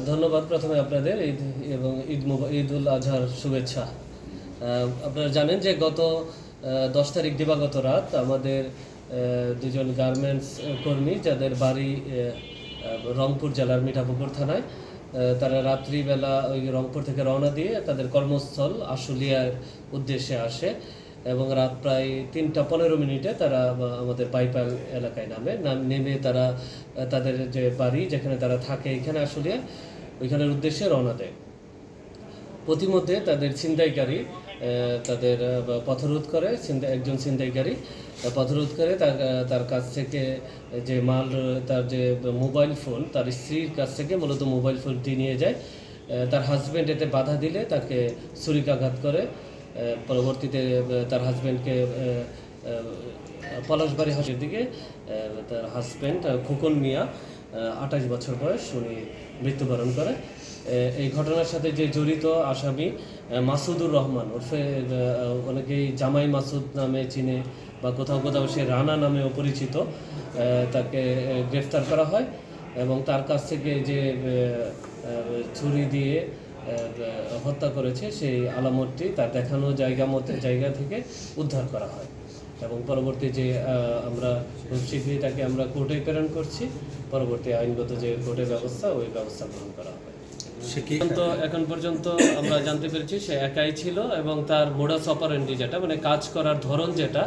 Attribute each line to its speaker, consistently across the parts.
Speaker 1: ধন্যবাদ প্রথমে আপনাদের ঈদ এবং ঈদ উল আজহার শুভেচ্ছা। আপনারা জানেন যে গত 10 তারিখ দিবাগত রাত আমাদের দুজন গার্মেন্টস কর্মী যাদের বাড়ি রংপুর জেলার মিঠাপুকুর থানায়, তারা রাত্রিবেলা ওই রংপুর থেকে রওনা দিয়ে তাদের কর্মস্থল আশুলিয়ার উদ্দেশ্যে আসে এবং রাত প্রায় 3টা 15 মিনিটে তারা আমাদের বাইপাল এলাকায় নেমে তারা তাদের যে বাড়ি যেখানে তারা থাকে এখানে আশুলিয়া ওইখানের উদ্দেশ্যে রওনা দেয়। প্রতিমধ্যে তাদের ছিনতাইকারী তাদের পথরোধ করে, একজন ছিনতাইকারী পথরোধ করে তার কাছ থেকে যে মাল, তার যে মোবাইল ফোন, তার স্ত্রীর কাছ থেকে মূলত মোবাইল ফোনটি নিয়ে যায়। তার হাজব্যান্ড এতে বাধা দিলে তাকে ছুরিকাঘাত করে। পরবর্তীতে তার হাজব্যান্ডকে পলাশবাড়ি হাসির দিকে তার হাজব্যান্ড খোকন মিয়া 28 বছর বয়স, উনি মৃত্যুবরণ করে। এই ঘটনার সাথে যে জড়িত আসামি মাসুদুর রহমান ওরফে অনেকেই জামাই মাসুদ নামে চিনে বা কোথাও কোথাও সে রানা নামেও পরিচিত, তাকে গ্রেফতার করা হয় এবং তার কাছ থেকে যে ছুরি দিয়ে হত্যা করেছে সেই আলামতটি তার দেখানো জায়গা থেকে উদ্ধার করা হয় এবং পরবর্তী যে আমরা খুব শীঘ্রই তাকে আমরা কোর্টে প্রেরণ করছি। পরবর্তী আইনগত যে কোর্টের ব্যবস্থা, ওই ব্যবস্থা গ্রহণ করা হবে। এখন পর্যন্ত আমরা জানতে পেরেছি সে একাই ছিল এবং তার মোডাস অপারেন্ডি যেটা মানে কাজ করার ধরন যেটা,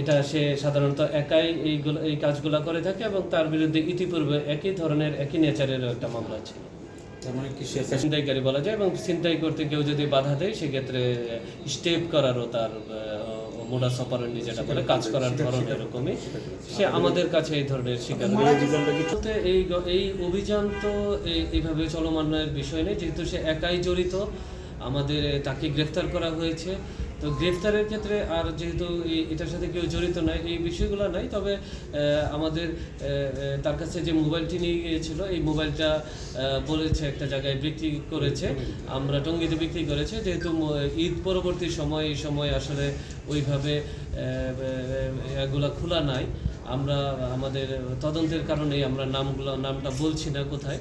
Speaker 1: এটা সে সাধারণত একাই এই কাজগুলো করে থাকে এবং তার বিরুদ্ধে ইতিপূর্বে একই ধরনের একই নেচারের একটা মামলা ছিল। ছিনতাইকারী বলা যায় এবং ছিনতাই করতে কেউ যদি বাধা দেয় সেক্ষেত্রে স্টেপ করারও তার মোডাস অপারেন্ডি যেটা বলে কাজ করার ধরন এরকমই, সে আমাদের কাছে এই ধরনের শিকার। এই অভিযান তো এইভাবে চলমানের বিষয় নেই, যেহেতু সে একাই জড়িত, আমাদের তাকে গ্রেফতার করা হয়েছে। তো গ্রেফতারের ক্ষেত্রে আর যেহেতু এটার সাথে কেউ জড়িত নয় এই বিষয়গুলো নাই, তবে আমাদের তার কাছে যে মোবাইলটি নিয়ে গিয়েছিল এই মোবাইলটা বলেছে একটা জায়গায় বিক্রি করেছে, আমরা টঙ্গীতে বিক্রি করেছে। যেহেতু ঈদ পরবর্তী এই সময় আসলে ওইভাবে এগুলা খোলা নাই, আমরা আমাদের তদন্তের কারণেই আমরা নামটা বলছি না কোথায়।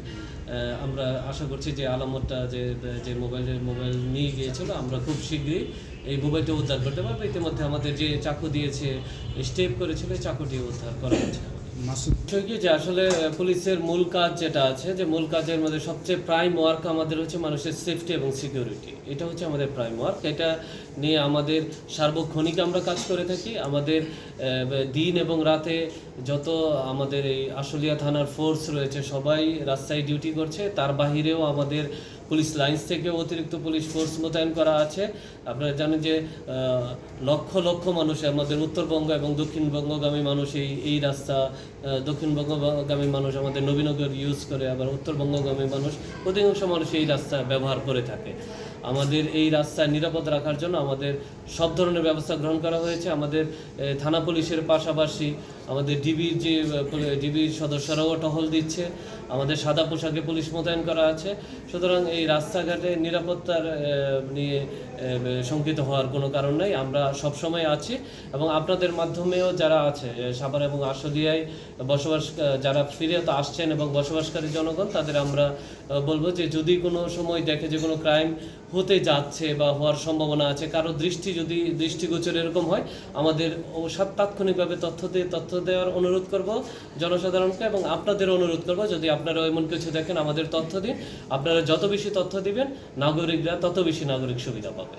Speaker 1: আমরা আশা করছি যে আলামতটা যে মোবাইল নিয়ে গিয়েছিল আমরা খুব শীঘ্রই এই মোবাইলটা উদ্ধার করতে পারবো। ইতিমধ্যে আমাদের যে চাকু দিয়েছে, স্টেপ করেছিল, চাকুটি উদ্ধার করা হয়েছে। যে আসলে পুলিশের মূল কাজ যেটা আছে, যে মূল কাজের মধ্যে সবচেয়ে প্রাইম ওয়ার্ক আমাদের হচ্ছে মানুষের সেফটি এবং সিকিউরিটি। এটা হচ্ছে আমাদের প্রাইম ওয়ার্ক। এটা নিয়ে আমাদের সার্বক্ষণিক আমরা কাজ করে থাকি। আমাদের দিন এবং রাতে যত আমাদের এই আশুলিয়া থানার ফোর্স রয়েছে সবাই রাস্তায় ডিউটি করছে। তার বাহিরেও আমাদের পুলিশ লাইন্স থেকে অতিরিক্ত পুলিশ ফোর্স মোতায়েন করা আছে। আপনারা জানেন যে লক্ষ লক্ষ মানুষ আমাদের উত্তরবঙ্গ এবং দক্ষিণবঙ্গগামী মানুষ এই রাস্তা, দক্ষিণবঙ্গগামী মানুষ আমাদের নবীনগর ইউজ করে, আবার উত্তরবঙ্গগামী মানুষ অধিকাংশ মানুষ এই রাস্তা ব্যবহার করে থাকে। আমাদের এই রাস্তায় নিরাপদ রাখার জন্য আমাদের সব ধরনের ব্যবস্থা গ্রহণ করা হয়েছে। আমাদের থানা পুলিশের পাশাপাশি আমাদের ডিবির সদস্যরাও টহল দিচ্ছে, আমাদের সাদা পোশাকে পুলিশ মোতায়েন করা আছে। সুতরাং এই রাস্তাঘাটে নিরাপত্তার নিয়ে শঙ্কিত হওয়ার কোনো কারণ নাই, আমরা সবসময় আছি এবং আপনাদের মাধ্যমেও যারা আছে সাভার এবং আশুলিয়ায় যারা ফিরে তো আসছেন এবং বসবাসকারী জনগণ, তাদের আমরা বলবো যে যদি কোনো সময় দেখে যে কোনো ক্রাইম হতে যাচ্ছে বা হওয়ার সম্ভাবনা আছে, কারো দৃষ্টিগোচর এরকম হয়, আমাদের তাৎক্ষণিকভাবে তথ্য দেওয়ার অনুরোধ করব জনসাধারণকে এবং আপনাদের অনুরোধ করব যদি আপনারা এমন কিছু দেখেন আমাদের তথ্য দিন। আপনারা যত বেশি তথ্য দিবেন নাগরিকরা তত বেশি নাগরিক সুবিধা পাবে।